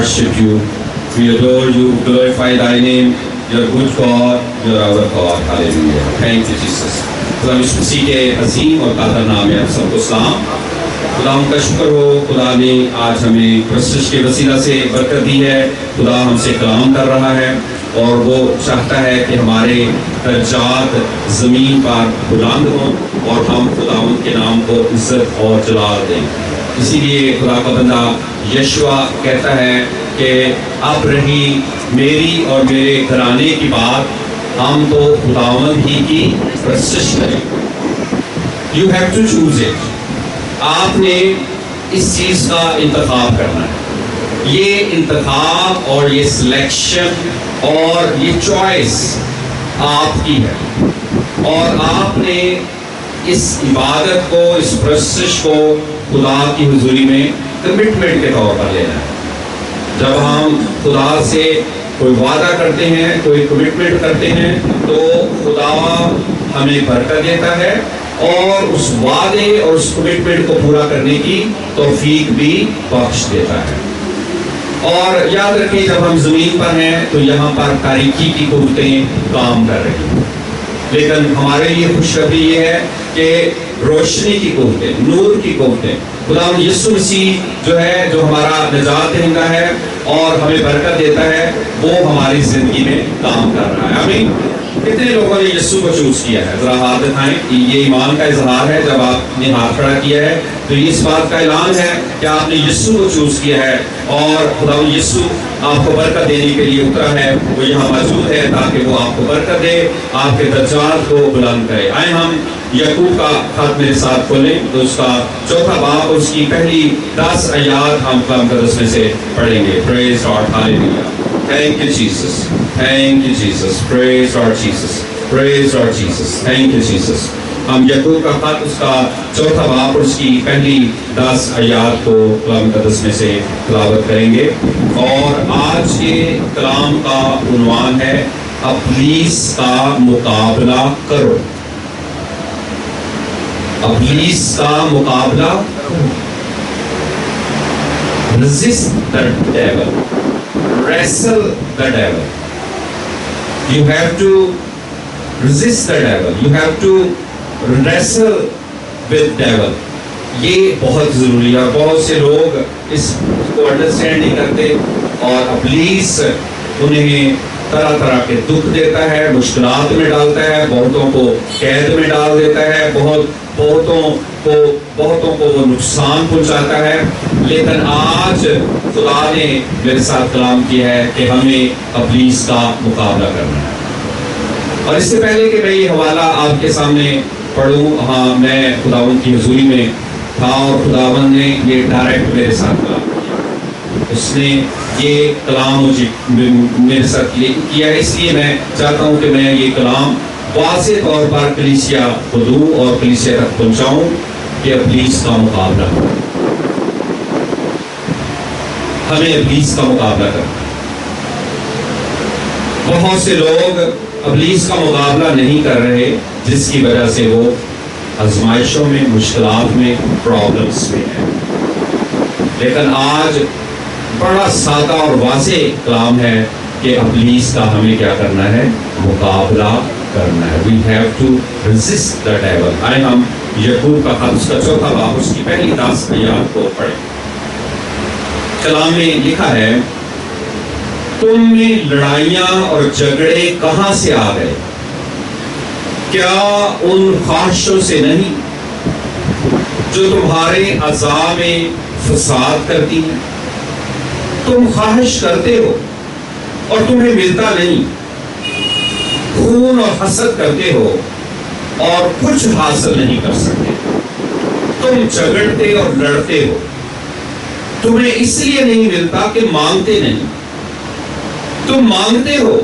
worship you, we adore you, glorify thy name. You're good God, you're our God. Hallelujah. Thank you Jesus. خدا مسیح کے عظیم اور قادر نام میں آپ سب کو سلام. خدا ہم کا شکر ہو، خدا نے آج ہمیں پرستش کے وسیلہ سے برکت دی ہے. خدا ہم سے کلام کر رہا ہے اور وہ چاہتا ہے کہ ہمارے درجات زمین پر بلند ہوں اور ہم خداوند کے نام کو عزت اور جلال دیں. اسی لیے خدا کا بندہ یشوع کہتا ہے کہ اب رہی میری اور میرے گھرانے کی بات، ہم تو خداوند ہی کی پرستش کریں. You have to choose it. آپ نے اس چیز کا انتخاب کرنا ہے. یہ انتخاب اور یہ سلیکشن اور یہ چوائس آپ کی ہے، اور آپ نے اس عبادت کو، اس پرستش کو خدا کی حضوری میں کمٹمنٹ کے طور پر لینا ہے. جب ہم خدا سے کوئی وعدہ کرتے ہیں، کوئی کمٹمنٹ کرتے ہیں، تو خدا ہمیں برکت دیتا ہے اور اس وعدے اور اس کمٹمنٹ کو پورا کرنے کی توفیق بھی بخش دیتا ہے. اور یاد رکھیں، جب ہم زمین پر ہیں تو یہاں پر تاریکی کی قوتیں کام کر رہی ہیں، لیکن ہمارے لیے خوشخبری یہ ہے کہ روشنی کی قوتیں، نور کی قوتیں، خدا یسوع مسیح جو ہے، جو ہمارا نجات دہندہ ہے اور ہمیں برکت دیتا ہے، وہ ہماری زندگی میں کام کر رہا ہے. آمین. کتنے لوگوں نے یسوع کو چوز کیا ہے؟ ذرا ہاتھ دکھائیں. یہ ایمان کا اظہار ہے. جب آپ نے ہاتھ کھڑا کیا ہے تو یہ اس بات کا اعلان ہے کہ آپ نے یسوع کو چوز کیا ہے اور خدا یسوع آپ کو برکت دینے کے لیے اترا ہے. وہ یہاں موجود ہے تاکہ وہ آپ کو برکت دے، آپ کے درجات کو بلند کرے. آئے ہم یعقوب کا خط میرے ساتھ کھولیں تو اس کا 4 باب اور اس کی پہلی 10 آیات ہم کلام مقدس میں سے پڑھیں گے. پریز God. ہاللیلویا. Thank you Jesus. Thank you Jesus. Praise Lord Jesus. Praise Lord Jesus. Thank you Jesus. ہم یعقوب کا خط اس کا 4 باب اور اس کی پہلی 10 آیات کو کلام مقدس میں سے تلاوت کریں گے. اور آج کے کلام کا عنوان ہے ابلیس کا مقابلہ کرو. ابلیس کا مقابلہ کرو. Resist the devil. Wrestle the devil. You have to resist the devil. You have to wrestle with devil. یہ بہت ضروری ہے. بہت سے لوگ اس کو انڈرسٹینڈ نہیں کرتے اور ابلیس انہیں طرح طرح کے دکھ دیتا ہے، مشکلات میں ڈالتا ہے، بہتوں کو قید میں ڈال دیتا ہے، بہتوں کو وہ نقصان پہنچاتا ہے. لیکن آج خدا نے میرے ساتھ کلام کیا ہے کہ ہمیں ابلیس کا مقابلہ کرنا ہے. اور اس سے پہلے کہ میں یہ حوالہ آپ کے سامنے پڑھوں، ہاں میں خداوند کی حضوری میں تھا اور خداوند نے یہ ڈائریکٹ میرے ساتھ کلام کیا. اس نے یہ کلام مجھے میرے ساتھ کیا ہے، اس لیے میں چاہتا ہوں کہ میں یہ کلام واضح طور پر کلیسیا کو دوں اور کلیسیا تک پہنچاؤں کہ ابلیس کا مقابلہ ہو. ہمیں ابلیس کا مقابلہ کرنا. بہت سے لوگ ابلیس کا مقابلہ نہیں کر رہے، جس کی وجہ سے وہ آزمائشوں میں، مشکلات میں، پرابلمس میں ہیں. لیکن آج بڑا سادہ اور واضح کلام ہے کہ ابلیس کا ہمیں کیا کرنا ہے؟ مقابلہ کرنا ہے. We have to resist the devil. آئے ہم یعقوب کا خط اس کا 4 باب اس کی پہلی 10 آیات کو پڑھیں. کلام میں لکھا ہے، تم میں لڑائیاں اور جھگڑے کہاں سے آ گئے؟ کیا ان خواہشوں سے نہیں جو تمہارے اعضاء میں فساد کرتی ہیں؟ تم خواہش کرتے ہو اور تمہیں ملتا نہیں، خون اور حسد کرتے ہو اور کچھ حاصل نہیں کر سکتے. تم جھگڑتے اور لڑتے ہو. تمہیں اس لیے نہیں ملتا کہ مانگتے نہیں. تم مانگتے ہو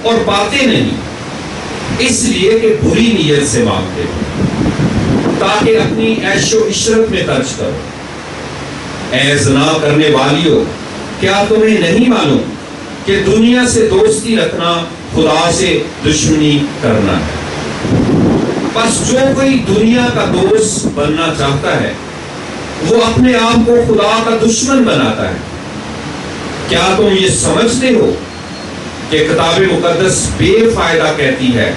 اور پاتے نہیں، اس لیے کہ بری نیت سے مانگتے ہو تاکہ اپنی عیش و عشرت میں خرچ کرو. اے زنا کرنے والیو، کیا تمہیں نہیں معلوم کہ دنیا سے دوستی رکھنا خدا سے دشمنی کرنا ہے؟ بس جو کوئی دنیا کا دوست بننا چاہتا ہے وہ اپنے آپ کو خدا کا دشمن بناتا ہے. کیا تم یہ سمجھتے ہو کہ کتاب مقدس بے فائدہ کہتی ہے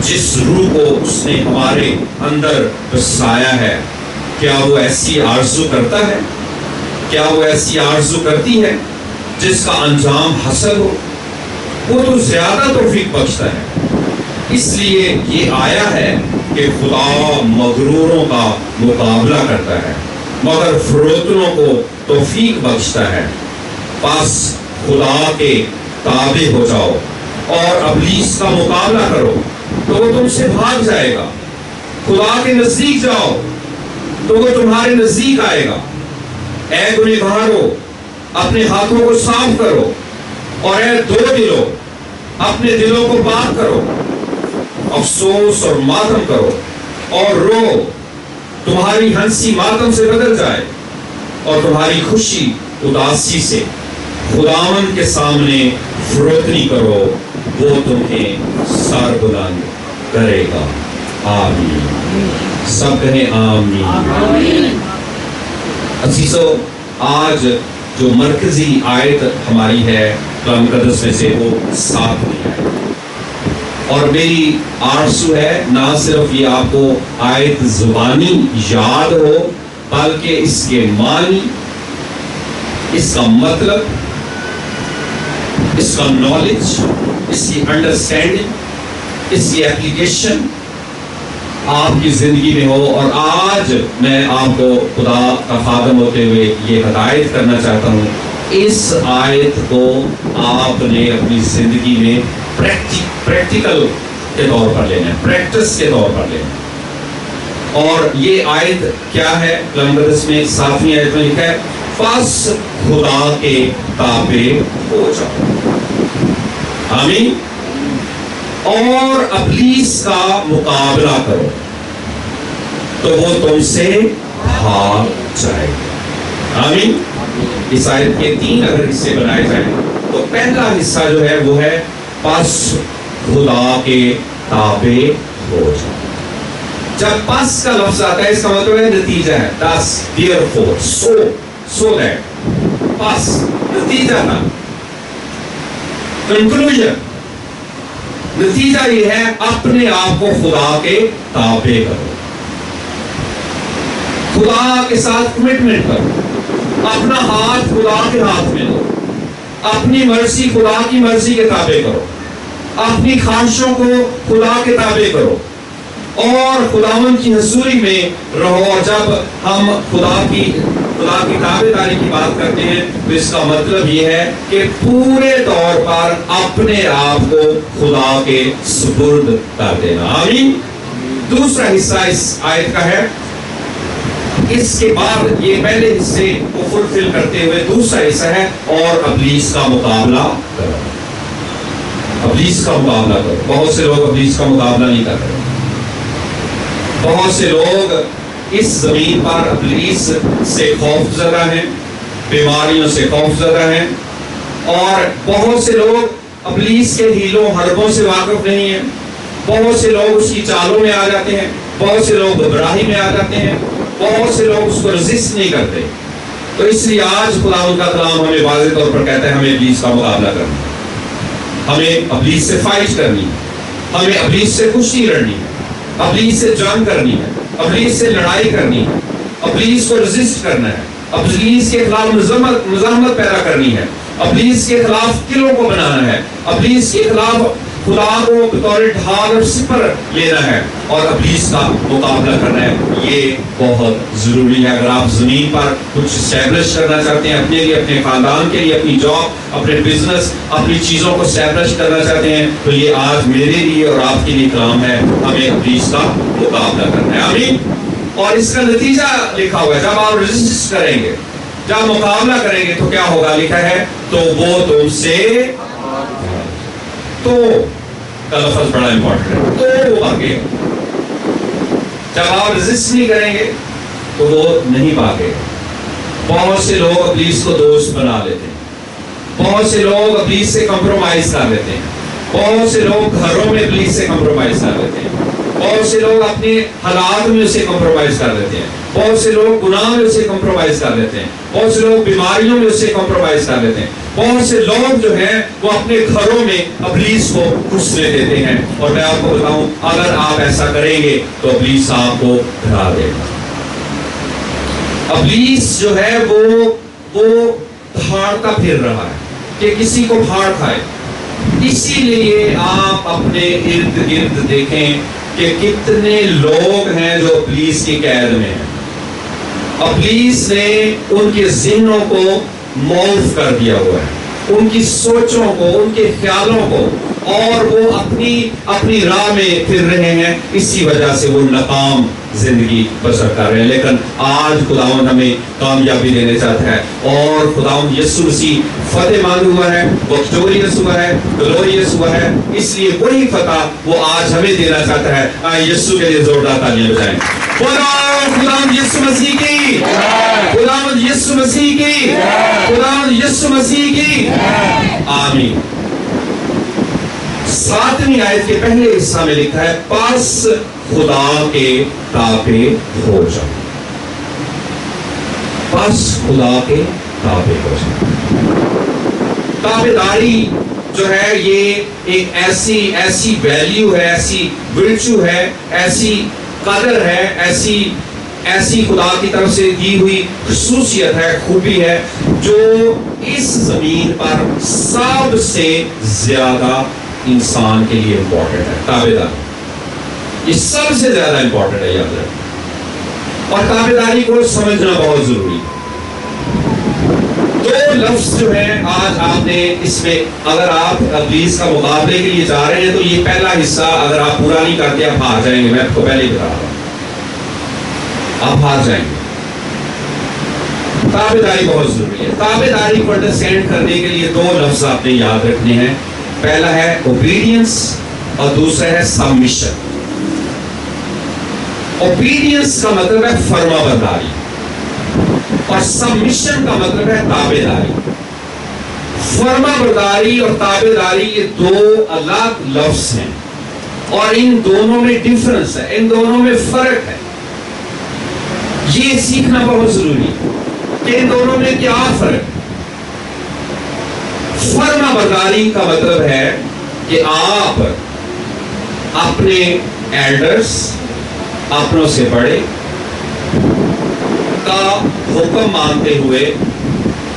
جس روح کو اس نے ہمارے اندر بسایا ہے، کیا وہ ایسی آرزو کرتا ہے؟ کیا وہ ایسی آرزو کرتی ہے جس کا انجام حاصل ہو؟ وہ تو زیادہ توفیق بخشتا ہے۔ اس لیے یہ آیا ہے کہ خدا مغروروں کا مقابلہ کرتا ہے مگر فروتنوں کو توفیق بخشتا ہے۔ بس خدا کے تابع ہو جاؤ اور ابلیس کا مقابلہ کرو تو وہ تم سے بھاگ جائے گا۔ خدا کے نزدیک جاؤ تو وہ تمہارے نزدیک آئے گا۔ اے گنہگارو، اپنے ہاتھوں کو صاف کرو، اور اے دو دلو، اپنے دلوں کو پاک کرو۔ افسوس اور ماتم کرو اور رو، تمہاری ہنسی ماتم سے بدل جائے اور تمہاری خوشی اداسی سے۔ خداوند کے سامنے فروتنی کرو، وہ تمہیں سر بلند کرے گا۔ آمین۔ سب کہیں آمین۔ عزیزو، آج جو مرکزی آیت ہماری ہے کلام مقدس میں سے وہ 7ویں آیت، اور میری آرزو ہے نہ صرف یہ آپ کو آیت زبانی یاد ہو بلکہ اس کے معنی، اس کا مطلب، اس کا نالج، اس کی انڈرسٹینڈنگ، اس کی ایپلیکیشن آپ کی زندگی میں ہو۔ اور آج میں آپ کو خدا کا خادم ہوتے ہوئے یہ ہدایت کرنا چاہتا ہوں، اس آیت کو آپ نے اپنی زندگی میں پریکٹیکل کے طور پر لینا ہے، پریکٹس کے طور پر لینا ہے۔ اور یہ آیت کیا ہے؟ کلام مقدس میں 7ویں آیت میں لکھا ہے، پس خدا کے تابع ہو جاؤ۔ آمین۔ اور ابلیس کا مقابلہ کرو تو وہ تم سے بھاگ جائے گا۔ آمین۔ اس آیت کے 3 اگر حصے بنائے جائیں تو پہلا حصہ جو ہے وہ ہے پس خدا کے تابع ہو جاؤ۔ جب پس کا لفظ آتا ہے اس کا مطلب ہے نتیجہ ہے، thus therefore so that، پس نتیجہ تھا، کنکلوژن۔ نتیجہ یہ ہے اپنے آپ کو خدا کے تابع کرو، خدا کے ساتھ کمٹمنٹ کرو، اپنا ہاتھ خدا کے ہاتھ میں دو، اپنی مرضی خدا کی مرضی کے تابع کرو، اپنی خواہشوں کو خدا کے تابع کرو اور خداوند کی حضوری میں رہو۔ اور جب ہم خدا کی تابع داری کی بات کرتے ہیں تو اس کا مطلب یہ ہے کہ پورے طور پر اپنے آپ کو خدا کے سپرد کر دینا۔ آمین۔ دوسرا حصہ اس آیت کا ہے، اس کے بعد یہ پہلے حصے کو فلفل کرتے ہوئے دوسرا حصہ ہے، اور ابلیس کا مقابلہ کرو۔ ابلیس کا مقابلہ کرو۔ بہت سے لوگ ابلیس کا مقابلہ نہیں کر رہے۔ بہت سے لوگ اس زمین پر ابلیس سے خوف زدہ ہیں، بیماریوں سے خوف زدہ ہیں، اور بہت سے لوگ ابلیس کے ہیلوں حربوں سے واقف نہیں ہیں۔ بہت سے لوگ اس کی چالوں میں آ جاتے ہیں، بہت سے لوگ گمراہی میں آ جاتے ہیں، بہت سے لوگ اس کو ریزسٹ نہیں کرتے۔ تو اس لیے آج خدا ان کا کلام ہمیں واضح طور پر کہتا ہے ہمیں ابلیس کا مقابلہ کرنا، ہمیں ابلیس سے فائٹ کرنی ہے، ہمیں ابلیس سے کشتی لڑنی ہے، ابلیس سے جنگ کرنی ہے، ابلیس سے لڑائی کرنی ہے، ابلیس کو ریزسٹ کرنا ہے، ابلیس کے خلاف مزاحمت پیدا کرنی ہے، ابلیس کے خلاف قلعوں کو بنانا ہے، ابلیس کے خلاف خدا کو بطور ڈھال اور سپر لینا ہے اور ابلیس کا مقابلہ کرنا ہے۔ یہ بہت ضروری ہے اگر آپ زمین پر کچھ اسٹیبلش کرنا چاہتے ہیں، اپنے لیے، اپنے خاندان کے لیے، اپنی جاب، اپنے بزنس، اپنی چیزوں کو اسٹیبلش کرنا چاہتے ہیں تو یہ آج میرے لیے اور آپ کے لیے کلام ہے، ہمیں ابلیس کا مقابلہ کرنا ہے۔ آمین۔ اور اس کا نتیجہ لکھا ہوا ہے، جب آپ ریزسٹ کریں گے، جب مقابلہ کریں گے تو کیا ہوگا؟ لکھا ہے تو وہ تم سے، تو کا لفظ بڑا امپورٹنٹ ہے، تو وہ بھاگے گا۔ جب آپ ریزسٹ نہیں کریں گے تو وہ نہیں بھاگے گا۔ بہت سے لوگ ابلیس کو دوست بنا لیتے ہیں، بہت سے لوگ ابلیس سے کمپرومائز کر لیتے ہیں، بہت سے لوگ گھروں میں ابلیس سے کمپرومائز کر لیتے ہیں، بہت سے لوگ اپنے حالات میں اسے کمپرومائز کر لیتے ہیں، بہت سے لوگ گناہ میں اسے کمپرومائز کر لیتے ہیں، بہت سے لوگ بیماریوں میں اسے کمپرومائز کر لیتے ہیں، بہت سے لوگ جو ہیں وہ اپنے گھروں میں ابلیس کو گھسنے دیتے ہیں. اور میں آپ کو بتاؤں، اگر آپ ایسا کریں گے تو ابلیس آپ کو ڈرا دے گا. ابلیس جو ہے وہ بھاڑتا پھر رہا ہے کہ کسی کو بھاڑ کھائے. اسی لیے آپ اپنے ارد گرد دیکھیں کہ کتنے لوگ ہیں جو ابلیس کی قید میں ہیں. ابلیس نے ان کے ذہنوں کو معاف کر دیا ہوا ہے، ان کی سوچوں کو، ان کے خیالوں کو، اور وہ اپنی راہ میں پھر رہے ہیں. اسی وجہ سے وہ ناکام زندگی بسر کر رہے ہیں. لیکن آج خداوند ہمیں کامیابی دینے چاہتا ہے، اور خداوند یسوع مسیح فتح مند ہوا ہے، وکٹوریس ہوا ہے، گلوریس ہوا ہے. اس لیے وہی فتح وہ آج ہمیں دینا چاہتا ہے. آئے یسوع کے لیے زوردار تالیاں بجائیں. خداوند یسوع مسیح کی، خداوند یسوع مسیح کی، خداوند یسوع مسیح کی. آمین. 7ویں آیت کے پہلے حصہ میں لکھا ہے، پس خدا کے تابع ہو جاؤ. پس خدا کے تابع ہو جاؤ. تابع داری جو ہے یہ ایک ایسی ویلیو ہے، ایسی ورچو ہے، ایسی قدر ہے، ایسی خدا کی طرف سے دی ہوئی خصوصیت ہے، خوبی ہے، جو اس زمین پر سب سے زیادہ انسان کے لیے امپورٹنٹ ہے. تابعداری یہ سب سے زیادہ امپورٹنٹ ہے، یاد رکھیں. اور تابعداری کو سمجھنا بہت ضروری ہے. 2 لفظ جو ہیں آج آپ نے اس میں، اگر آپ ابلیس کا مقابلے کے لیے جا رہے ہیں تو یہ پہلا حصہ اگر آپ پورا نہیں کرتے آپ ہار جائیں گے. میں آپ کو پہلے ہی بتا رہا ہوں، آپ ہار جائیں گے. تابعداری بہت ضروری ہے. تابعداری کو انڈرسٹینڈ کرنے کے لیے 2 لفظ آپ نے یاد رکھنے ہیں. پہلا ہے اوبیڈینس اور دوسرا ہے سبمیشن. اوبیڈینس کا مطلب ہے فرما برداری، اور سبمیشن کا مطلب ہے تابع داری. فرما برداری اور تابع داری یہ 2 الگ لفظ ہیں، اور ان دونوں میں ڈفرنس ہے، ان دونوں میں فرق ہے. یہ سیکھنا بہت ضروری ہے کہ ان دونوں میں کیا فرق ہے. فرما برداری کا مطلب ہے کہ آپ اپنے ایلڈرز، اپنوں سے بڑے کا حکم مانتے ہوئے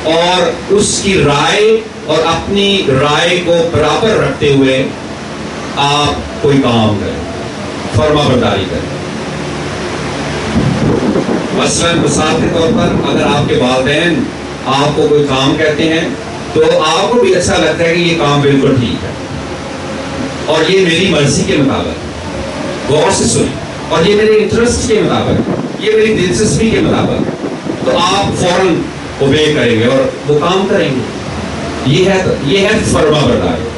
اور اس کی رائے اور اپنی رائے کو برابر رکھتے ہوئے آپ کوئی کام کریں، فرما برداری کریں. مثال کے طور پر اگر آپ کے والدین آپ کو کوئی کام کہتے ہیں تو آپ کو بھی اچھا لگتا ہے کہ یہ کام بالکل ٹھیک ہے اور یہ میری مرضی کے مطابق، غور سے سنیں، اور یہ میرے انٹرسٹ کے مطابق، یہ میری دلچسپی کے مطابق، تو آپ فوراً اوبے کریں گے اور وہ کام کریں گے. یہ ہے فرما برداری.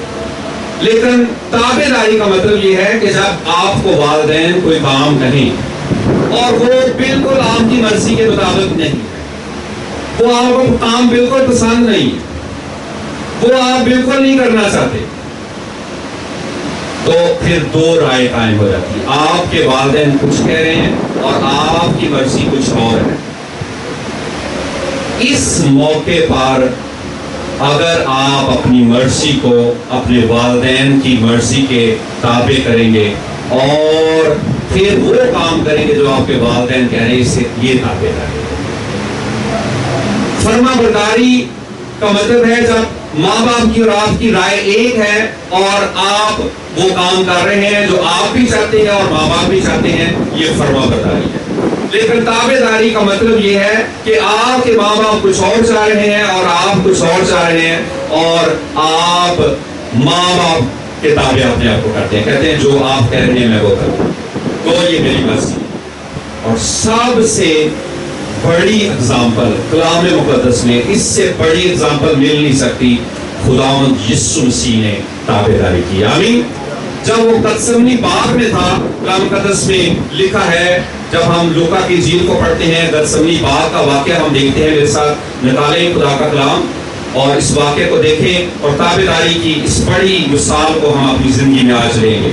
لیکن تابع داری کا مطلب یہ ہے کہ جب آپ کو والدین کوئی کام کہیں اور وہ بالکل آپ کی مرضی کے مطابق نہیں ہے، وہ آپ کو کام بالکل پسند نہیں ہے، وہ آپ بالکل نہیں کرنا چاہتے، تو پھر 2 رائے قائم ہو جاتی ہے. آپ کے والدین کچھ کہہ رہے ہیں اور آپ کی مرضی کچھ اور ہے. اس موقع پر اگر آپ اپنی مرضی کو اپنے والدین کی مرضی کے تابع کریں گے اور پھر وہ کام کریں گے جو آپ کے والدین کہہ رہے ہیں، اسے یہ تابع داری. فرما برداری کا مطلب ہے جب ماں باپ کی اور آپ کی رائے ایک ہے اور آپ وہ کام کر رہے ہیں جو آپ بھی چاہتے ہیں اور ماں باپ بھی چاہتے ہیں، یہ فرما برداری ہے. لیکن تابع داری کا مطلب یہ ہے کہ آپ کے ماں باپ کچھ اور چاہ رہے ہیں اور آپ کچھ اور چاہ رہے ہیں، اور آپ ماں باپ کے تابع اپنے آپ کو کرتے ہیں، کہتے ہیں جو آپ کہہ رہے ہیں میں وہ کروں، تو یہ میری مرضی. اور سب سے بڑی اگزامپل کلام مقدس میں، اس سے بڑی اگزامپل مل نہیں سکتی. خداوند یسوع مسیح نے تابع داری کی. آمین. جب وہ گتسمنی باغ میں تھا، کلام مقدس میں لکھا ہے، جب ہم لوکا کی انجیل کو پڑھتے ہیں، گتسمنی باغ کا واقعہ ہم دیکھتے ہیں. میرے ساتھ نکالیں خدا کا کلام اور اس واقعے کو دیکھیں اور تابع داری کی اس بڑی مثال کو ہم اپنی زندگی میں آج لیں گے.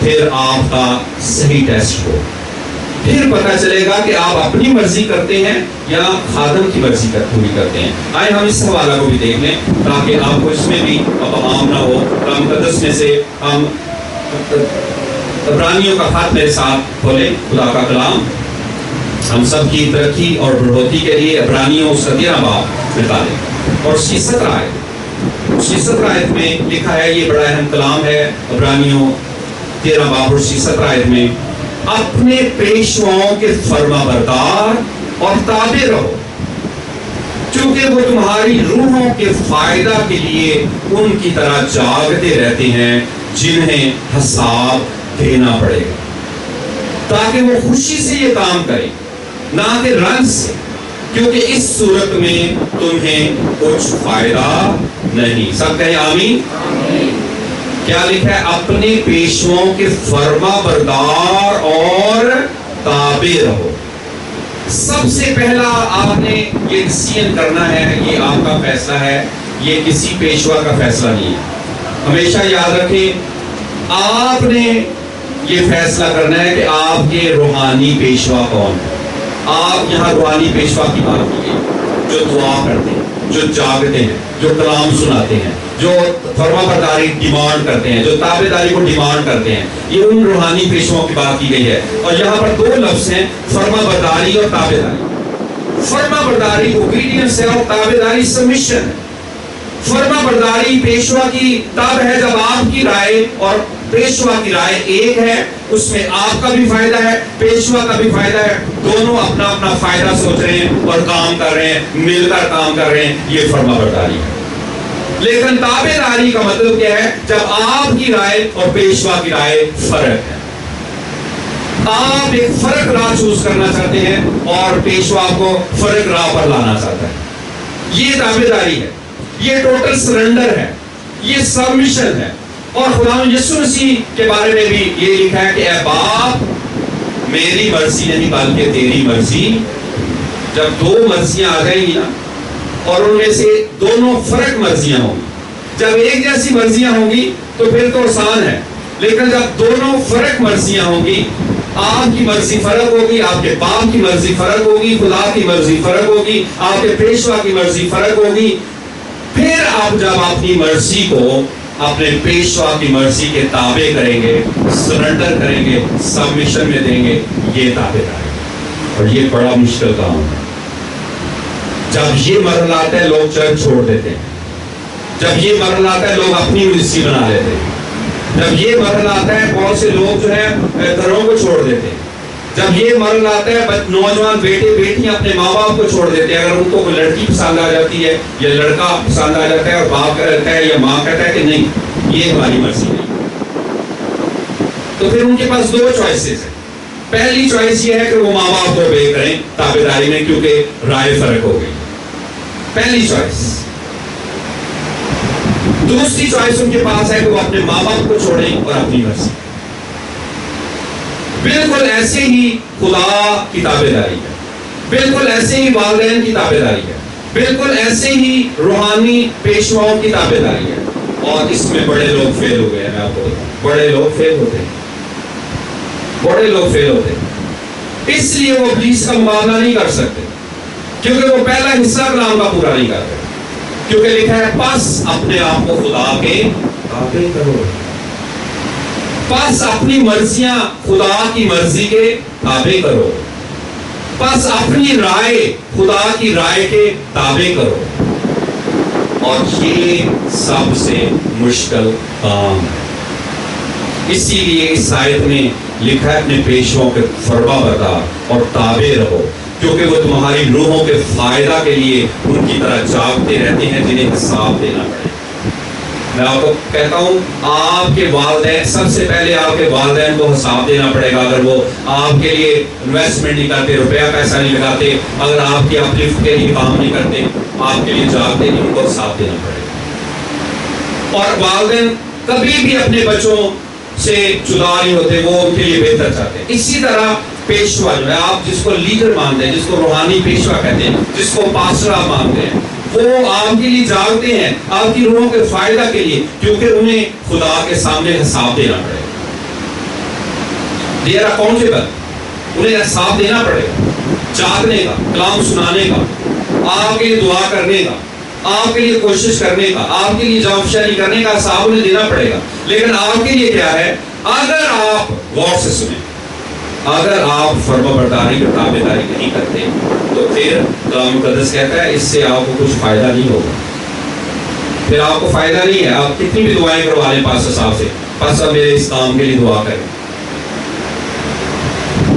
پھر آپ کا صحیح ٹیسٹ ہو، پھر پتہ چلے گا کہ آپ اپنی مرضی کرتے ہیں یا خادم کی مرضی پوری کرتے ہیں۔ آئے ہم اس حوالہ کو بھی دیکھ لیں تاکہ آپ کو اس میں بھی ابہام نہ ہو۔ کلام مقدس میں سے ہم عبرانیوں کا خط میرے ساتھ کھولیں، خدا کا کلام ہم سب کی ترقی اور بڑھوتی کے لیے۔ عبرانیوں اس کا 13 باب نکالیں اور اس کی 17 آیت میں لکھا ہے، یہ بڑا اہم کلام ہے۔ عبرانیوں 13 باب اور اس کی 17 آیت میں، اپنے پیشواؤں کے فرما بردار اور تابع رہو، کیونکہ وہ تمہاری روحوں کے فائدہ کے لیے ان کی طرح جاگتے رہتے ہیں جنہیں حساب دینا پڑے گا، تاکہ وہ خوشی سے یہ کام کریں نہ کہ رنج سے، کیونکہ اس صورت میں تمہیں کچھ فائدہ نہیں۔ سب کہیں آمین۔ کیا لکھا ہے؟ اپنے پیشواؤں کے فرما بردار اور تابع رہو۔ سب سے پہلا آپ نے یہ ڈیسیژن کرنا ہے، یہ آپ کا فیصلہ ہے، یہ کسی پیشوا کا فیصلہ نہیں ہے۔ ہمیشہ یاد رکھیں، آپ نے یہ فیصلہ کرنا ہے کہ آپ کے روحانی پیشوا کون ہے۔ آپ یہاں روحانی پیشوا کی بات کی ہے، جو دعا کرتے ہیں، جو جاگتے ہیں، جو کلام سناتے ہیں، جو فرما برداری ڈیمانڈ کرتے ہیں، جو تابع داری کو ڈیمانڈ کرتے ہیں، یہ ان روحانی پیشواؤں کی بات کی گئی ہے۔ اور یہاں پر 2 لفظ ہیں، فرما برداری اور تابع داری۔ فرما برداری اوبیڈینس ہے اور تابع داری سبمیشن ہے۔ فرما برداری پیشوا کی تب ہے جب آپ کی رائے اور پیشوا کی رائے ایک ہے، اس میں آپ کا بھی فائدہ ہے، پیشوا کا بھی فائدہ ہے، دونوں اپنا اپنا فائدہ سوچ رہے ہیں اور کام کر رہے ہیں، مل کر کام کر رہے ہیں، یہ فرما برداری ہے۔ لیکن تابع داری کا مطلب کیا ہے؟ جب آپ کی رائے اور پیشوا کی رائے فرق ہے، آپ ایک فرق راہ چوز کرنا چاہتے ہیں اور پیشوا کو فرق راہ پر لانا چاہتا ہے، یہ تابع داری ہے، یہ ٹوٹل سرنڈر ہے، یہ سبمیشن ہے۔ اور خدا یسوع مسیح کے بارے میں بھی یہ لکھا ہے کہ اے باپ، میری مرضی نہیں بلکہ تیری مرضی۔ جب 2 مرضیاں آ جائیں گی نا، اور ان میں سے دونوں فرق مرضیاں ہوں گی، جب ایک جیسی مرضیاں ہوں گی تو پھر تو آسان ہے، لیکن جب دونوں فرق مرضیاں ہوں گی، آپ کی مرضی فرق ہوگی، آپ کے باپ کی مرضی فرق ہوگی، خدا کی مرضی فرق ہوگی، آپ کے پیشوا کی مرضی فرق ہوگی، پھر آپ جب اپنی مرضی کو اپنے پیشوا کی مرضی کے تابع کریں گے، سرنڈر کریں گے، سبمیشن میں دیں گے، یہ تابع داری ہے۔ اور یہ بڑا مشکل کام ہے۔ جب یہ مرحلہ آتا ہے لوگ چرچ چھوڑ دیتے ہیں، جب یہ مرحلہ آتا ہے لوگ اپنی مرضی بنا لیتے ہیں، جب یہ مرحلہ آتا ہے بہت سے لوگ جو ہے گھروں کو چھوڑ دیتے ہیں، جب یہ مرحلہ آتا ہے نوجوان بیٹے بیٹیاں اپنے ماں باپ کو چھوڑ دیتے ہیں، اگر ان کو کوئی لڑکی پسند آ جاتی ہے یا لڑکا پسند آ جاتا ہے اور باپ کہتا ہے یا ماں کہتا ہے کہ نہیں یہ ہماری مرضی نہیں، تو پھر ان کے پاس 2 چوائسز ہیں۔ پہلی چوائس یہ ہے کہ وہ ماں باپ کو obey کریں تابع داری میں، کیونکہ رائے فرق ہو گئی، پہلی چوائس۔ دوسری چوائس ان کے پاس ہے کہ وہ اپنے ماں باپ کو چھوڑیں اور اپنی مرضی۔ بالکل ایسے ہی خدا کی تابع داری ہے، بالکل ایسے ہی والدین کی تابع داری ہے، بالکل ایسے ہی روحانی پیشواؤں کی تابع داری ہے۔ اور اس میں بڑے لوگ فیل ہو گئے ہیں، میں آپ کو بتاؤں، بڑے لوگ فیل ہوتے ہیں، بڑے لوگ فیل ہوتے ہیں، اس لیے وہ ابلیس کا مقابلہ نہیں کر سکتے، کیونکہ وہ پہلا حصہ کلام کا پورا نہیں کرتے، کیونکہ لکھا ہے پس اپنے آپ کو خدا کے تابع کرو، پس اپنی مرضیاں خدا کی مرضی کے تابع کرو، پس اپنی رائے خدا کی رائے کے تابع کرو۔ اور یہ سب سے مشکل کام ہے، اسی لیے اس آیت میں لکھا ہے اپنے پیشواؤں کے فرما بردار اور تابع رہو، کیونکہ وہ تمہاری روحوں کے فائدہ کے لیے ان کی طرح جاگتے رہتے ہیں جنہیں حساب دینا پڑے۔ میں آپ کو کہتا ہوں، آپ کے والدین، سب سے پہلے آپ کے والدین کو حساب دینا پڑے گا۔ اگر وہ آپ کے لیے انویسٹمنٹ نہیں کرتے، روپیہ پیسہ نہیں لگاتے، اگر آپ کی اپلفٹ کے لیے کام نہیں کرتے، آپ کے لیے جاگتے نہیں، ان کو حساب دینا پڑے گا۔ اور والدین کبھی بھی اپنے بچوں سے جدا نہیں ہوتے، وہ ان کے لیے بہتر چاہتے ہیں۔ اسی طرح پیشوا جو ہے، آپ جس کو لیڈر مانتے ہیں، جس کو روحانی پیشوا کہتے ہیں، جس کو پاسٹر آپ مانتے ہیں، وہ آپ کے لیے جاگتے ہیں آپ کی روحوں کے فائدہ کے لیے، کیونکہ انہیں خدا کے سامنے حساب دینا پڑے گا. They are accountable. انہیں حساب دینا پڑے گا، جاگنے کا، کلام سنانے کا، آپ کے لیے دعا کرنے کا، آپ کے لیے کوشش کرنے کا، آپ کے لیے جوابشری کرنے کا حساب انہیں دینا پڑے گا. لیکن آپ کے لیے کیا ہے؟ اگر آپ غور سے سنیں، اگر آپ فرما برداری کی تابع داری نہیں کرتے تو پھر کلام مقدس کہتا ہے اس سے آپ کو کچھ فائدہ نہیں ہوگا. پھر آپ کو فائدہ نہیں ہے. آپ کتنی بھی دعائیں کروا لیں پاسٹر صاحب سے، پاسٹر صاحب میرے اس کام کے لیے دعا کریں،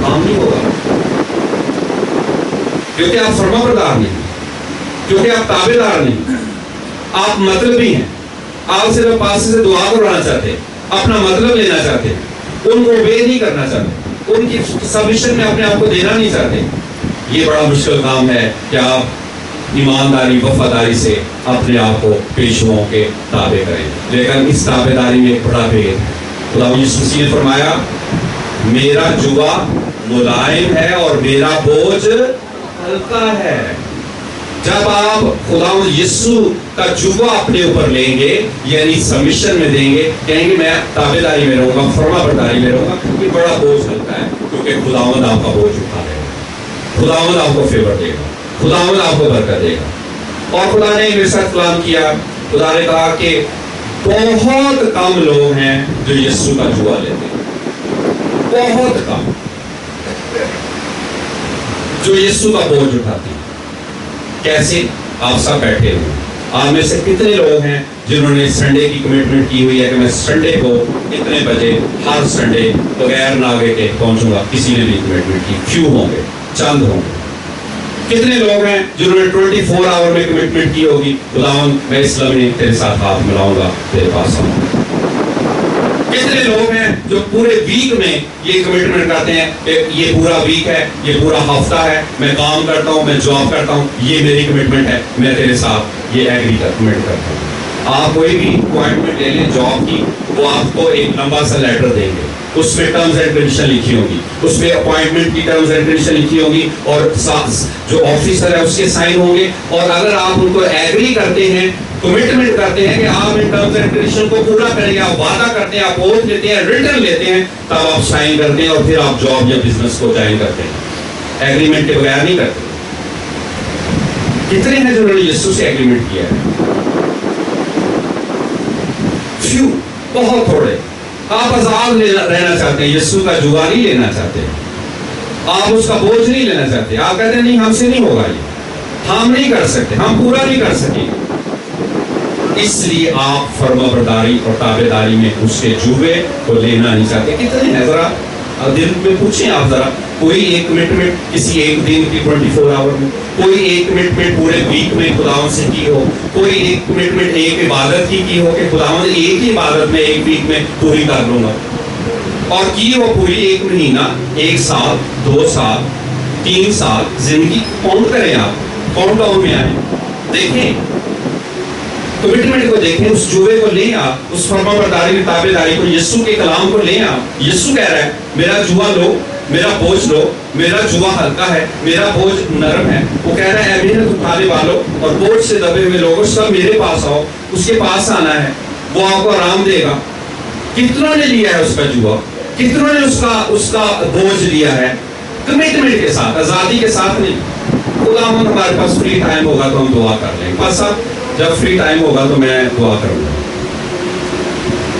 کام نہیں ہوگا، کیونکہ آپ فرما بردار نہیں، کیونکہ آپ تابع دار نہیں، آپ مطلبی ہیں. آپ صرف پاسٹر سے دعا کروانا چاہتے، اپنا مطلب لینا چاہتے، ان کو obey نہیں کرنا چاہتے، ان کی سبمیشن میں اپنے آپ کو دینا نہیں چاہتے. یہ بڑا مشکل کام ہے کہ آپ ایمانداری وفاداری سے اپنے آپ کو پیشواؤں کے تابع کریں. لیکن اس تابع داری میں ایک بڑا بھید ہے. خدا یسوع مسیح نے فرمایا میرا جوا ملائم ہے اور میرا بوجھ ہلکا ہے. جب آپ خدا یسوع کا جوا اپنے اوپر لیں گے، یعنی سبمیشن میں دیں گے، کہیں گے میں تابع داری میں رہوں گا، فرما برداری میں رہوں گا، یہ بڑا بوجھ ہلکا ہے، کیونکہ خداوند آپ کا بوجھ اٹھا لے گا، خداوند آپ کو فیور دے گا، خداوند آپ کو برکت دے گا. اور خدا نے میرے ساتھ کلام کیا. خدا نے کہا کہ بہت کم لوگ ہیں جو یسوع کا جوا لیتے ہیں، بہت کم جو یسوع کا بوجھ اٹھاتے ہیں. کیسے؟ آپ سب بیٹھے ہوئے، آپ میں سے کتنے لوگ ہیں جنہوں نے سنڈے کی کمٹمنٹ کی ہوئی ہے کہ میں سنڈے کو اتنے بجے ہر سنڈے بغیر ناگے کے پہنچوں گا؟ کسی نے بھی کمٹمنٹ کی؟ فیو ہوں گے، چند ہوں گے. کتنے لوگ ہیں جنہوں نے 24 آور میں کمٹمنٹ کی ہوگی خداوند میں اس لمحے تیرے ساتھ ہاتھ ملاؤں گا، تیرے پاس آؤں گا؟ کتنے لوگ ہیں جو پورے ویک میں یہ کمٹمنٹ کرتے ہیں کہ یہ پورا ویک ہے، یہ پورا ہفتہ ہے، میں کام کرتا ہوں، میں جاب کرتا ہوں، یہ میری کمٹمنٹ ہے، میں تیرے ساتھ یہ ایگری کمٹ کرتا ہوں. آپ کوئی بھی اپوائنٹمنٹ لے لیں جاب کی، وہ آپ کو ایک لمبا سا لیٹر دیں گے، اس میں ٹرمز اینڈ کنڈیشن لکھی ہوگی، اس میں اپوائنٹمنٹ کی ٹرمز اینڈ کنڈیشن لکھی ہوگی، اور جو آفیسر ہے اس کے سائن ہوں گے. اور اگر آپ ان کو ایگری کرتے ہیں، کمٹمنٹ کرتے ہیں کہ آپ ان ٹرمز اینڈ کنڈیشن کو پورا کریں گے، آپ وعدہ کرتے ہیں، آپ اوتھ لیتے ہیں، ریٹن لیتے ہیں، تب آپ سائن کرتے ہیں اور پھر آپ جاب یا بزنس کو جوائن کرتے ہیں. ایگریمنٹ کے بغیر نہیں کرتے. کتنے ہیں جنہوں نے یسوع سے ایگریمنٹ کیا ہے؟ فیو، بہت تھوڑے. آپ آزاد رہنا چاہتے ہیں، یسوع کا جوا نہیں لینا چاہتے، آپ اس کا بوجھ نہیں لینا چاہتے. آپ کہتے ہیں نہیں ہم سے نہیں ہوگا، یہ ہم نہیں کر سکتے، ہم پورا نہیں کر سکیں. اس لیے آپ فرما برداری اور تابع داری میں اس کے جوے کو لینا نہیں چاہتے. کتنے ہیں ذرا دل میں پوچھیں آپ ذرا. کوئی ایک کمٹمنٹ کسی ایک دن کی 24 آور میں، کوئی ایک کمٹمنٹ پورے ویک میں خداوند سے کی ہو، کوئی ایک کمٹمنٹ ایک عبادت کی ہو کہ خداوند ایک ہی عبادت میں ایک ویک میں پوری کر لوں گا، اور کی وہ پوری ایک مہینہ، 1 سال، 2 سال، 3 سال زندگی کاؤنٹ کریں. آپ کاؤنٹ ڈاؤن میں آئیں، دیکھیں کمٹمنٹ کو، دیکھیں اس جوے کو لیں، آپ اس فرما برداری تابع داری کو، یسوع کے کلام کو لیں. آپ یسوع کہہ رہا ہے میرا جوا لو، میرا بوجھ لو، میرا جوا ہلکا ہے، میرا بوجھ نرم ہے. وہ کہہ رہا ہے اے محنت اٹھانے والوں اور بوجھ سے دبے ہوئے لوگوں سب میرے پاس آؤ. اس کے پاس آنا ہے، وہ آپ کو آرام دے گا. کتنوں نے لیا ہے اس کا جوا؟ کتنوں نے اس کا بوجھ لیا ہے؟ کمٹمنٹ کے ساتھ، آزادی کے ساتھ نہیں. خدا ہمارے پاس فری ٹائم ہوگا تو ہم دعا کر لیں گے. بس اب جب فری ٹائم ہوگا تو میں دعا کروں گا.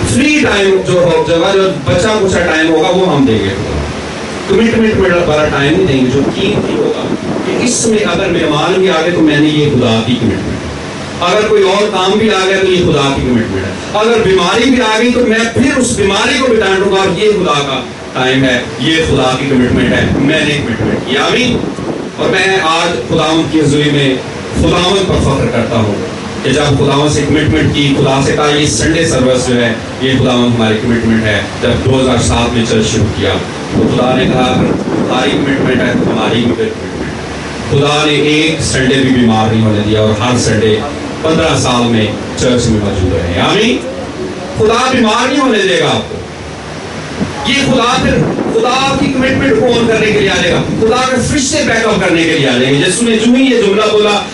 فری ٹائم جو بچا کچھ ٹائم ہوگا وہ ہم دیں گے. کمٹمنٹ میں بڑا ٹائم نہیں دیں گے. جو قیمتی ہوگا کہ اس میں اگر مہمان بھی آ گئے تو میں نے یہ خدا کی کمٹمنٹ ہے. اگر کوئی اور کام بھی آ گیا تو یہ خدا کی کمٹمنٹ ہے. اگر بیماری بھی آ گئی تو میں پھر اس بیماری کو بھی ڈانٹوں گا اور یہ خدا کا ٹائم ہے، یہ خدا کی کمٹمنٹ ہے. میں نے کمٹمنٹ کیا بھی، اور میں آج خداوند کی حضوری میں خداوند پر فخر کرتا ہوں کہ جب خداوند سے کمٹمنٹ کی، خدا سے کہا یہ سنڈے سروس جو ہے یہ خداوند ہماری کمٹمنٹ ہے. جب 2007 میں چرچ شروع کیا تو خدا نے کہا اگر تمہاری کمٹمنٹ ہے تو ہماری بھی کمٹمنٹ ہے. خدا نے ایک سنڈے بھی بیمار نہیں ہونے دیا، اور ہر سنڈے 15 سال میں چرچ میں موجود رہے. آمین. خدا بیمار نہیں ہونے دے گا آپ کو. یہ خدا پھر خدا کی کمٹمنٹ کو آن کرنے کے لیے آئے گا، خدا کے فرشتے بیک اپ کرنے کے لیے آئے گا. یسوع نے جو ہی یہ جملہ بولا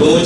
2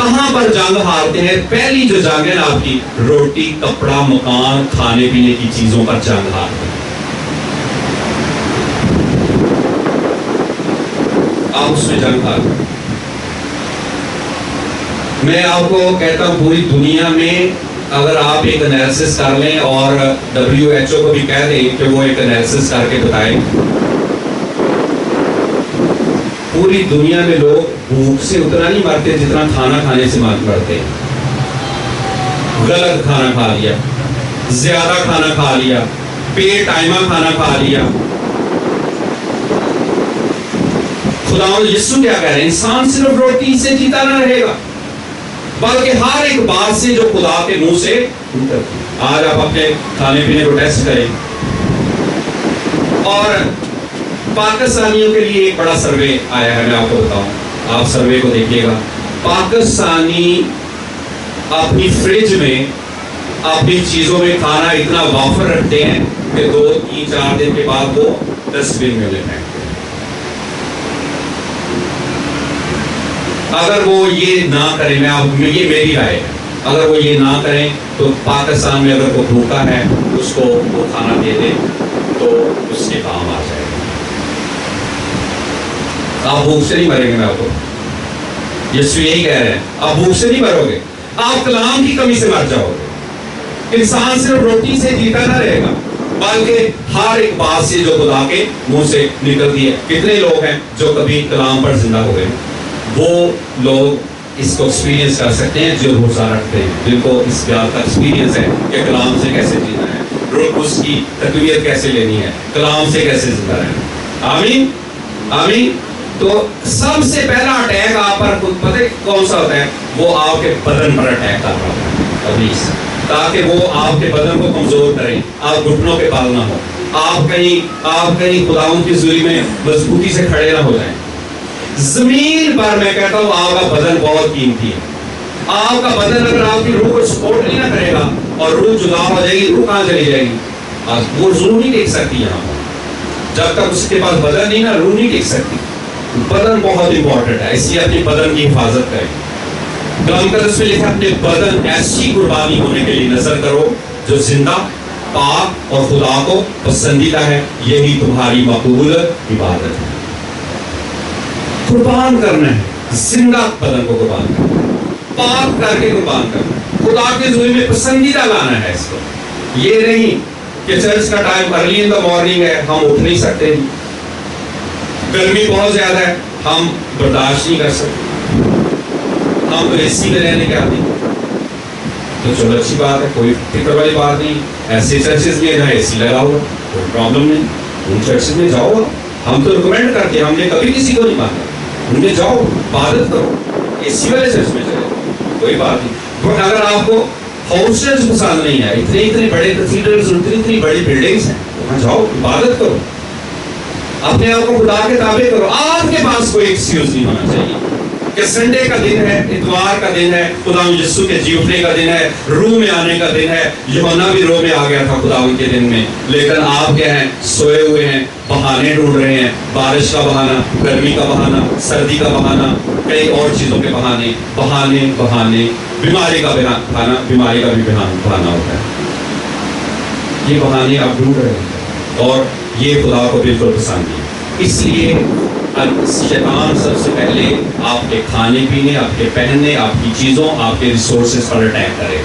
کہاں پر جنگ ہارتے ہیں؟ پہلی جو جنگ ہے نا آپ کی، روٹی کپڑا مکان کھانے پینے کی چیزوں پر جنگ ہارتے ہیں. آپ اس میں جنگ ہارتے ہیں. میں آپ کو کہتا ہوں پوری دنیا میں اگر آپ ایک انالیسس کر لیں اور WHO کو بھی کہہ دیں کہ وہ ایک انالیسس کر کے بتائیں، پوری دنیا میں لوگ بھوک سے اتنا نہیں مرتے جتنا کھانا کھانے سے مرتے ہیں. غلط کھانا کھا لیا، زیادہ کھانا کھا لیا، بے ٹائمہ کھانا کھا لیا. خداوند یسوع کیا کہہ رہے ہیں؟ انسان صرف روٹی سے جیتا نہ رہے گا بلکہ ہر ایک بات سے جو خدا کے منہ سے. آج آپ اپنے کھانے پینے کو ٹیسٹ کریں. اور پاکستانیوں کے لیے ایک بڑا سروے آیا ہے، میں آپ کو بتاؤں، آپ سروے کو دیکھیے گا. پاکستانی اپنی فریج میں اپنی چیزوں میں کھانا اتنا وافر رکھتے ہیں کہ 2 3 4 دن کے بعد وہ ڈسٹ بن میں لے پھینکتے ہیں. اگر وہ یہ نہ کریں، یہ میری رائے ہے، اگر وہ یہ نہ کریں تو پاکستان میں اگر وہ بھوکا ہے اس کو وہ کھانا دے دے تو اس کے کام آ جائے گا. آپ بھوک سے نہیں مریں گے. میں آپ کو یسوع یہی کہہ رہے ہیں، آپ بھوک سے نہیں مرو گے، آپ کلام کی کمی سے مر جاؤ گے. انسان صرف روٹی سے جیتا نہ رہے گا بلکہ ہر ایک بات سے جو خدا کے منہ سے نکلتی ہے. کتنے لوگ ہیں جو کبھی کلام پر زندہ ہو گئے؟ وہ لوگ اس کو ایکسپیرینس کر سکتے ہیں جو روزہ رکھتے ہیں، جن کو اس بات کا ایکسپیرینس ہے کہ کلام سے کیسے جینا ہے، روز کی تقویت کیسے لینی ہے، کلام سے کیسے زندہ رہنا. آمین آمین. تو سب سے پہلا اٹیک آپ پر پتہ کون سا ہوتا ہے؟ وہ آپ کے بدن پر اٹیک کر رہا ہے ابلیس، تاکہ وہ آپ کے بدن کو کمزور کریں، آپ گھٹنوں کے بال نہ ہو، آپ کہیں خداوند کی حضوری میں مضبوطی سے کھڑے نہ ہو جائیں. زمین پر میں کہتا ہوں آپ کا بدن بہت قیمتی ہے. آپ کا بدن اگر آپ کی روح کو سپورٹ نہیں نہ کرے گا اور روح جدا ہو جائے گی، روح کہاں چلی جائے گی؟ وہ روح نہیں دیکھ سکتی یہاں پر. جب تک اس کے پاس بدن نہیں نا، روح نہیں دیکھ سکتی. بدن بہت امپورٹنٹ ہے، اس لیے اپنے بدن کی حفاظت کریں. کلام مقدس میں لکھا اپنے بدن ایسی قربانی ہونے کے لیے نظر کرو جو زندہ، پاک اور خدا کو پسندیدہ ہے، یہی تمہاری مقبول عبادت ہے. قربان کرنا ہے، زندہ بدن کو قربان کرنا ہے، پاک کر کے قربان کرنا ہے، خدا کے حضور میں پسندیدہ لانا ہے اس کو. یہ نہیں کہ چرچ کا time early in the morning ہے، ہم اٹھ نہیں سکتے، گرمی بہت زیادہ ہے، ہم برداشت نہیں کر سکتے، ہم تو اے سی میں رہنے کے عادی. تو چلو اچھی بات ہے، کوئی فکر والی بات نہیں. ایسے چرچز میں جہاں اے سی لگا ہوا کوئی پرابلم نہیں، ان چرچز میں جاؤ. ہم تو ریکمینڈ کرتے ہیں، ہم نے کبھی کسی کو نہیں مانا، ان میں جاؤ عبادت کرو، اے سی والے چرچ میں چلے، کوئی بات نہیں. بٹ اگر آپ کو ہاؤس چرچ پسند نہیں ہے، اتنے بڑے کیتھیڈرلز، اتنی بڑی بلڈنگز ہیں، وہاں جاؤ عبادت کرو، اپنے آپ کو خدا کے تابع کرو. آپ کے پاس کوئی ایکسکیوز نہیں ہونا چاہیے کہ سنڈے کا دن ہے، اتوار کا دن ہے، خدا یسوع کے جی اٹھنے کا دن ہے، روح میں آنے کا دن ہے. یوحنا بھی روح میں آ گیا تھا خدا ان کے دن میں، لیکن آپ کیا ہیں؟ سوئے ہوئے ہیں، بہانے ڈھونڈ رہے ہیں. بارش کا بہانہ، گرمی کا بہانہ، سردی کا بہانہ، کئی اور چیزوں کے بہانے، بیماری کا بہانہ، بیماری کا بھی بہانہ ہوتا ہے. یہ بہانے آپ ڈھونڈ رہے ہیں اور یہ خدا کو بالکل پسند نہیں. اس لیے شیطان سب سے پہلے آپ کے کھانے پینے، آپ کے پہننے، آپ کی چیزوں، آپ کے ریسورسز پر اٹیک کرے.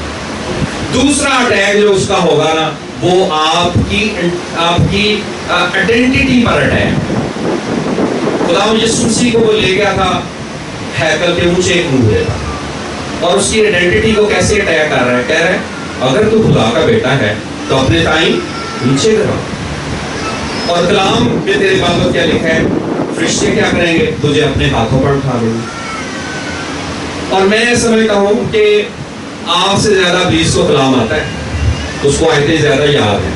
دوسرا اٹیک جو اس کا ہوگا نا، وہ آپ کی آئیڈینٹی پر اٹیک. خدا یسوع مسیح کو وہ لے گیا تھا ہیکل کے اونچے کنویں پر، اور اس کی آئیڈینٹی کو کیسے اٹیک کر رہا ہے؟ کہہ رہا ہے اگر تو خدا کا بیٹا ہے تو اپنے ٹائم نیچے کرو. اور کلام میں تیرے بابت کیا لکھا ہے؟ فرشتے کیا کریں گے؟ تجھے اپنے ہاتھوں پر اٹھا لیں گے. اور میں سمجھتا ہوں کہ آپ سے زیادہ ابلیس کو کلام آتا ہے، اس کو آیتیں زیادہ یاد ہیں،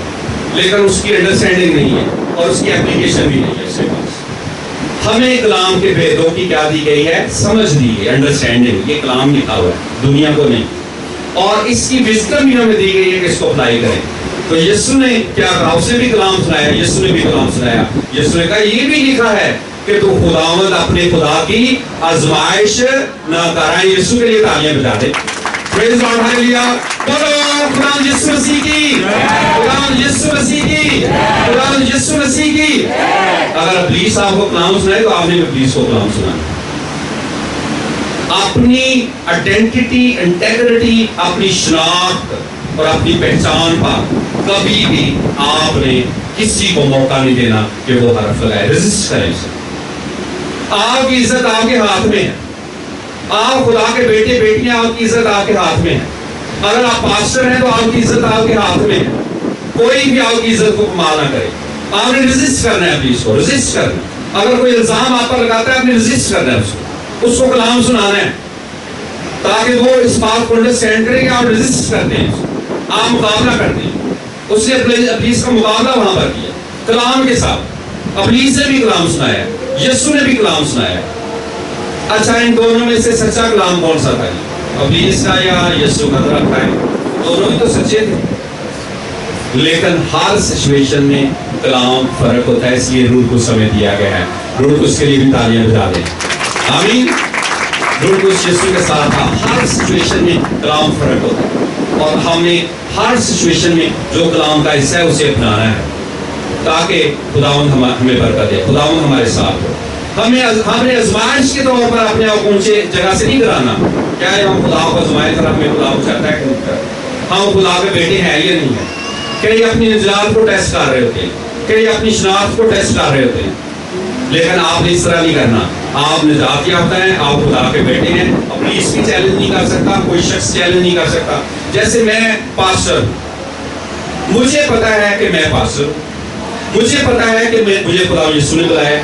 لیکن اس کی انڈرسٹینڈنگ نہیں ہے اور اس کی اپلیکیشن بھی نہیں ہے اس کے پاس. ہمیں کلام کے بھیدوں کی کیا دی گئی ہے؟ سمجھ دی گئی، انڈرسٹینڈنگ. یہ کلام لکھا ہوا ہے، دنیا کو نہیں. اور اس کی وزڈم بھی ہمیں دی گئی ہے کہ اس کو اپلائی کریں. تو یسوع نے کیا کہا؟ اس نے بھی کلام سنایا، یسوع نے بھی کلام سنایا. یسوع نے کہا یہ بھی لکھا ہے کہ تو خداوند اپنے خدا کی آزمائش نہ کرائے. یسوع کے لیے تالیاں بجا دیں. پریز گاڈ ہالیلویا. بولو خداوند یسوع مسیح کی, خداوند یسوع مسیح کی, خداوند یسوع مسیح کی. اگر ابلیس آپ کو کلام سنائے تو آپ نے ابلیس کو کلام سنانا. اپنی آئیڈینٹی, انٹیگریٹی, اپنی شناخت اور اپنی پہچان پر کبھی بھی آپ نے کسی کو موقع نہیں دینا کہ وہ حرف لگائے. ریزسٹ کریں اسے. آپ کی عزت آپ کے ہاتھ میں ہے. آپ خدا کے بیٹے بیٹیاں, آپ کی عزت آپ کے ہاتھ میں ہے. اگر آپ پاسٹر ہیں تو آپ کی عزت آپ کے ہاتھ میں ہے. کوئی بھی آپ کی عزت کو کمال نہ کرے. آپ نے ریزسٹ کرنا ہے پلیز کو, ریزسٹ کرنا. اگر کوئی الزام آپ پر لگاتا ہے آپ نے ریزسٹ کرنا ہے اس کو کلام سنانا ہے تاکہ وہ اس بات کو انڈرسٹینڈ کرے کہ آپ ریزسٹ کرتے ہیں, آپ مقابلہ کرتے ہیں. اس نے ابلیس کا مقابلہ وہاں پر کیا کلام کے ساتھ. ابلیس نے بھی کلام سنایا, یسوع نے بھی کلام سنایا. اچھا ان دونوں میں سے سچا کلام کون سا تھا, ابلیس کا یا یسوع کا؟ ذرا بتائیں. دونوں ہی تو سچے تھے, لیکن ہر سچویشن میں کلام فرق ہوتا ہے. اس لیے روح کو سمے دیا گیا ہے. روح کو اس کے لیے بھی تالیاں بجا دیں. آمین. روح کو یسوع کے ساتھ تھا. ہر سچویشن میں کلام فرق ہوتا ہے اور ہم نے ہر سچویشن میں جو کلام کا حصہ ہے اسے اپنانا ہے تاکہ خداوند ہمیں برکت دے, خداوند ہمارے ساتھ ہو. ہمیں آزمائش کے طور پر اپنے آپ کو اونچے جگہ سے نہیں گرانا. کیا ہے ہم خدا کو آزمائے طرح ہمیں خدا کو چاہتا ہے کہ ہم خدا کے بیٹے ہیں یا نہیں ہیں. کئی اپنی نجات کو ٹیسٹ کر رہے ہوتے ہیں, کئی اپنی شناخت کو ٹیسٹ کر رہے ہوتے ہیں, لیکن آپ نے اس طرح نہیں کرنا. آپ نجات یافتہ ہیں, آپ خدا کے بیٹے ہیں. ابلیس بھی چیلنج نہیں کر سکتا, کوئی شخص چیلنج نہیں کر سکتا. جیسے میں پاسٹر, مجھے پتا ہے کہ میں پاسٹر ہوں, مجھے پتا ہے کہ مجھے خدا یسوع نے بلایا,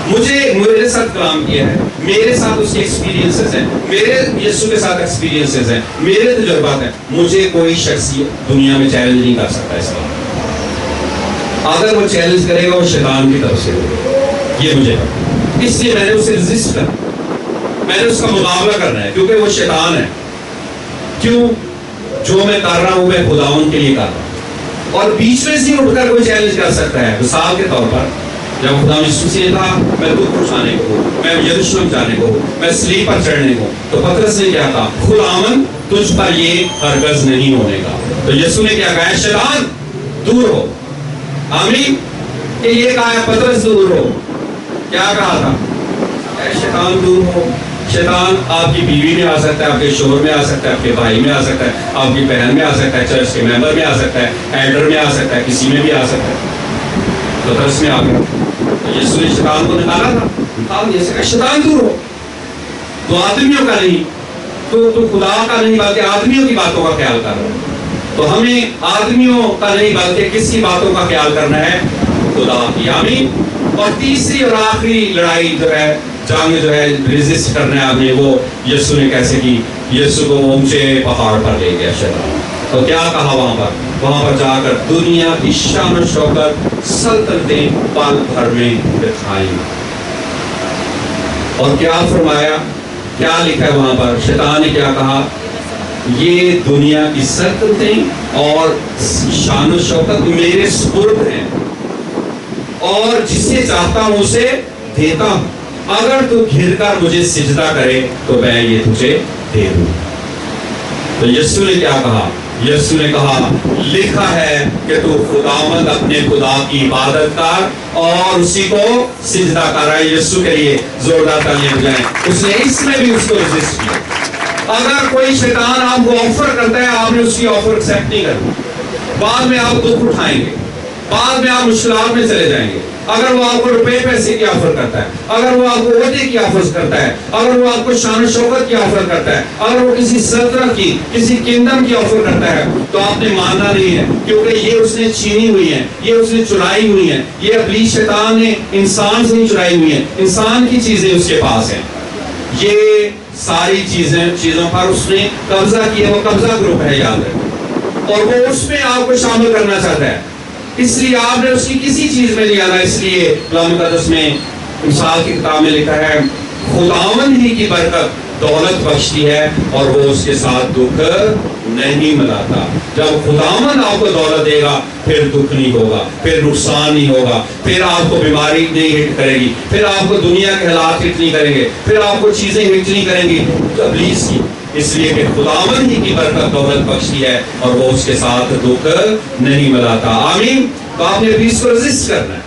مجھے میرے ساتھ کلام کیا ہے, میرے ساتھ اس کے ایکسپیرینسز ہیں, میرے یسوع کے ساتھ ایکسپیرینسز ہیں, میرے تجربات ہیں. مجھے کوئی شخص دنیا میں چیلنج نہیں کر سکتا. اس کا اگر وہ چیلنج کرے گا وہ شیطان کی طرف سے ہوگا, یہ مجھے پتا. اس لیے میں نے اسے ریزسٹ کرنا, میں نے اس کا مقابلہ کرنا ہے کیونکہ وہ شیطان ہے. کیوں؟ جو میں کر رہا ہوں میں خداوند کے لیے کر رہا ہوں, اور بیچ میں سے اٹھ کر کوئی چیلنج کر سکتا ہے. مثال کے طور پر جب خدا یسوع سے کہا میں دکھ اٹھانے کو ہوں, میں یروشلم جانے کو ہوں, میں صلیب پر چڑھنے کو, تو پطرس نے کیا کہا, خداوند تجھ پر یہ ہرگز نہیں ہونے کا. تو یسوع نے کیا کہا, شیطان دور ہو. آمین. کہ یہ کہا ہے پطرس دور ہو. کیا کہا تھا, اے شیطان دور ہو. شیطان آپ کی بیوی میں آ سکتا ہے, آپ کے شوہر میں آ سکتا ہے, آپ کے بھائی میں آ سکتا ہے, آپ کی بہن میں آ سکتا ہے, چرچ کے ممبر میں آ سکتا ہے, ایڈر میں آ سکتا ہے, کسی میں بھی آ سکتا ہے. پطرس میں آ گیا. یسوع نے شیطان کو نکالا تھا, نکال دیا. کہ شیطان دور ہو. تو آدمیوں کا نہیں, تو خدا کا نہیں بلکہ آدمیوں کی باتوں کا خیال کر رہا ہے. تو ہمیں آدمیوں کا نہیں بلکہ کس کی باتوں کا خیال کرنا ہے, خدا کی. آمین. اور تیسری اور آخری لڑائی جو ہے, جنگ جو ہے ریزسٹ کرنا ہے آپ نے, وہ یسوع نے کیسے کی. یسوع کو اونچے پہاڑ پر لے گیا شیطان. تو کیا کہا وہاں پر جا کر, دنیا کی شان و شوکت سلطنتیں پل بھر میں دکھائیں. اور کیا فرمایا, کیا لکھا ہے وہاں پر, شیطان نے کیا کہا, یہ دنیا کی سلطنتیں اور شان و شوکت میرے سپرد ہیں, اور جسے چاہتا ہوں اسے دیتا ہوں. اگر تو گھر کر مجھے سجدہ کرے تو میں یہ تجھے دے دوں. تو یسوع نے کیا کہا, یسوع نے کہا لکھا ہے کہ تو خداوند اپنے خدا کی عبادت کر اور اسی کو سجدہ کر. رہا ہے یسوع کے لیے زوردار تالیاں بجائیں. اس نے اس میں بھی اس کو ریزسٹ کیا. اگر کوئی شیطان آپ کو آفر کرتا ہے, آپ نے اس کی آفر ایکسپٹ نہیں کرنا. بعد میں آپ دکھ اٹھائیں گے, بعد میں آپ مشکلات میں چلے جائیں گے. اگر وہ آپ کو روپے پیسے کی آفر کرتا ہے, اگر وہ آپ کو عہدے کی آفر کرتا ہے, اگر وہ آپ کو شان و شوکت کی آفر کرتا ہے, اگر وہ کسی سلطنت کی, کسی کingdom کی آفر کرتا ہے, تو آپ نے ماننا نہیں ہے, کیونکہ یہ اس نے چھینی ہوئی ہے, یہ اس نے چرائی ہوئی ہے. یہ ابلیس شیطان نے انسان سے ہی چرائی ہوئی ہے. انسان کی چیزیں اس کے پاس ہیں. یہ ساری چیزوں پر اس نے قبضہ کیا. وہ قبضہ گروپ ہے, یاد ہے, اور وہ اس میں آپ کو شامل کرنا چاہتا ہے. اس لیے آپ نے اس کی کسی چیز میں نہیں آنا. اس لیے کلام مقدس میں مثال کی کتاب میں لکھا ہے, خداوند ہی کی برکت دولت بخشتی ہے اور وہ اس کے ساتھ دکھ نہیں ملاتا. جب خداوند آپ کو دولت دے گا پھر دکھ نہیں ہوگا, پھر نقصان نہیں ہوگا, پھر آپ کو بیماری نہیں ہٹ کرے گی, پھر آپ کو دنیا کے حالات ہٹ نہیں کریں گے, پھر آپ کو چیزیں ہٹ نہیں کریں گی ابلیس کی, اس لیے کہ خداوند ہی کی برکت دولت بخشتی ہے اور وہ اس کے ساتھ دکھ نہیں ملاتا. آمین. تو آپ نے ابلیس کو رزسٹ کرنا ہے,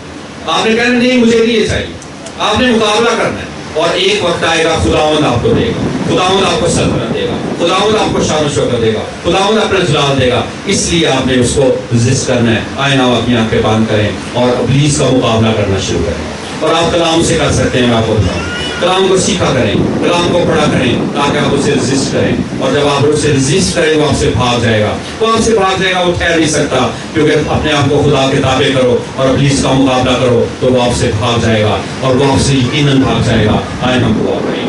آپ نے کہنا نہیں مجھے نہیں یہ چاہیے, آپ نے مقابلہ کرنا ہے, اور ایک وقت آئے گا خداوند آپ کو دے گا, خداوند آپ کو سلطنت دے گا, خداوند آپ کو شان و شوکت دے گا, خداوند اپنا جلال دے گا. اس لیے آپ نے اس کو رزسٹ کرنا ہے. آئے نا اپنی آنکھیں بند کریں اور ابلیس کا مقابلہ کرنا شروع کریں. اور آپ کلام سے کر سکتے ہیں, میں آپ کو بتاؤں, کلام کو سیکھا کریں, کلام کو پڑھا کریں تاکہ آپ اسے رزسٹ کریں. اور جب آپ اسے رزسٹ کریں وہ آپ سے بھاگ جائے گا, وہ آپ سے بھاگ جائے گا, وہ ٹھہر نہیں سکتا, کیونکہ اپنے آپ کو خدا کے تابع کرو اور ابلیس کا مقابلہ کرو تو وہ آپ سے بھاگ جائے گا اور وہ آپ سے یقیناً بھاگ جائے گا. آئے ہم دعا کریں.